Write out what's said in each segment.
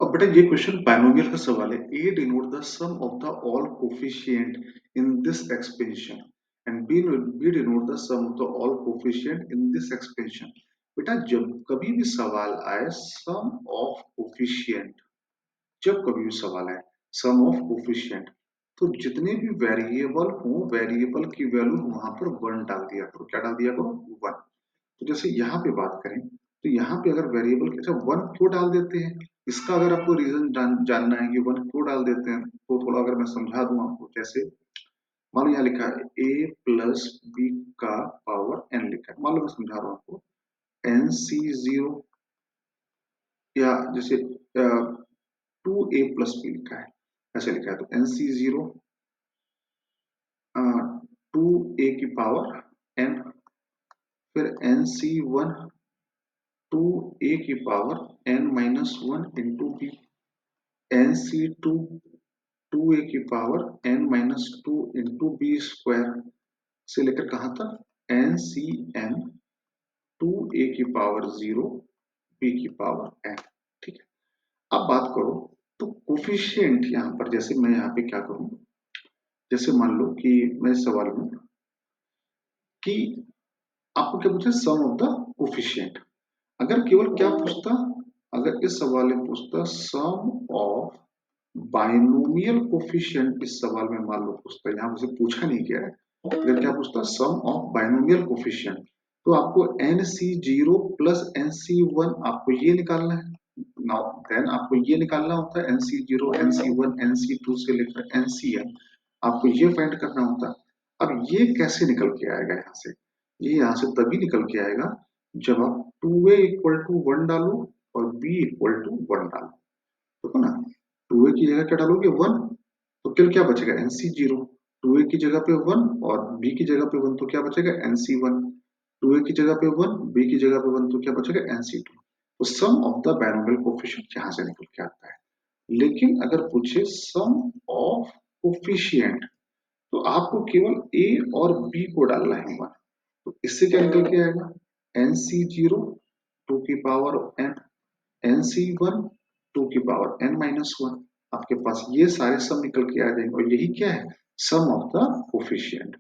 अब बेटा ये क्वेश्चन बायनोमियल का सवाल है। A denote the sum of the all coefficient in this expansion and B denote the sum of the all coefficient in this expansion. बेटा जब कभी भी सवाल आए सम ऑफ कोफिशिएंट, जब कभी भी सवाल आए सम ऑफ कोफिशिएंट, तो जितने भी वेरिएबल हो वेरिएबल की वैल्यू वहां पर वन डाल दिया करो। क्या डाल दिया करो? वन। तो जैसे यहाँ पे बात करें तो यहाँ पे अगर वेरिएबल अच्छा वन क्यों डाल देते हैं, इसका अगर आपको रीजन जानना है कि वन क्यों डाल देते हैं तो थोड़ा अगर मैं समझा दूं आपको। जैसे मान लो यहाँ लिखा है ए प्लस बी का पावर एन लिखा है। मान लो मैं समझा रहा हूँ आपको एन सी जीरो, या जैसे टू ए प्लस बी लिखा है, ऐसे लिखा है तो n C zero to a की पावर एन, फिर n C one to a की power n minus one into b, n C two to a की power n minus two into b square से लेकर कहां तक n C n to a की power zero b की power n. ठीक है, अब बात करो तो कोफिशिएंट यहां पर जैसे मैं यहाँ पे क्या करूं, जैसे मान लो कि मैं इस सवाल में कि आपको क्या पूछा सम ऑफ द कोफिशिएंट, अगर केवल क्या पूछता, अगर इस सवाल में पूछता सम ऑफ बाइनोमियल कोफिशिएंट, इस सवाल में मान लो पूछता, यहाँ मुझे पूछा नहीं गया है, अगर क्या पूछता सम ऑफ बाइनोमियल कोफिशिएंट, तो आपको एन सी जीरो प्लस एन सी वन आपको ये निकालना है। नाउ देन आपको ये निकालना होता है एन सी जीरो एन सी वन एन सी टू से लेकर एन सी एन, आपको ये फाइंड करना होता है। अब ये कैसे निकल के आएगा यहाँ से, ये यहाँ से तभी निकल के आएगा जब आप two a equal to one डालो और बी इक्वल टू वन डालो, तो ना टू ए की जगह क्या डालोगे वन, तो फिर क्या बचेगा N C zero, to a की जगह पे वन और बी की जगह पे वन, तो क्या बचेगा N C one, to a की जगह पे वन बी की जगह पे वन, तो क्या बचेगा एन सी टू। तो sum of the binomial coefficient यहाँ से निकल के आता है। लेकिन अगर पूछे सम ऑफ कोफिशिएंट तो आपको केवल ए और बी को डालना है वन, तो इससे क्या निकल के आएगा एन सी जीरो टू की पावर एन, एन सी वन टू की पावर एन माइनस वन, आपके पास ये सारे सम निकल के आ जाएंगे और यही क्या है sum of the coefficient.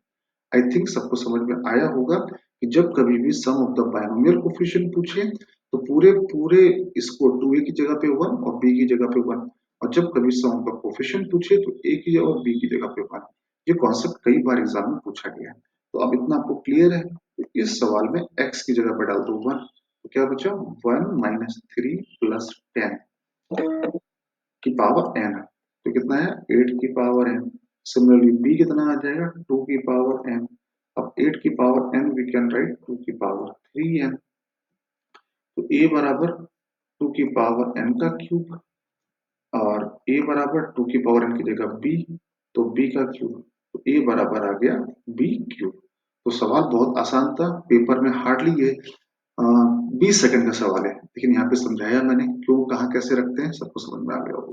I think सबको समझ में आया होगा कि जब कभी भी sum of the binomial coefficient पूछे तो पूरे पूरे इसको टू ए की जगह पे वन और बी की जगह पे वन, और जब कभी सम ऑफ द कोफिशिएंट पूछे तो ए की जगह और बी की जगह पे वन। ये कॉन्सेप्ट कई बार एग्जाम में पूछा गया है, तो अब इतना आपको क्लियर है। तो इस सवाल में एक्स की जगह पे डाल दो वन, तो क्या बचा one minus three plus ten की पावर एन, तो कितना है एट की पावर एन। सिमिलरली बी कितना आ जाएगा टू की पावर एन, अब एट की power n we can write two की पावर थ्री एन, तो ए बराबर टू की पावर एन का क्यूब और ए बराबर टू की पावर एन की जगह बी, तो बी का क्यूब, तो ए बराबर आ गया बी क्यूब। तो सवाल बहुत आसान था, पेपर में हार्डली ये 20 सेकंड का सवाल है, लेकिन यहाँ पे समझाया मैंने क्यों कहाँ कैसे रखते हैं, सबको समझ में आ गया होगा।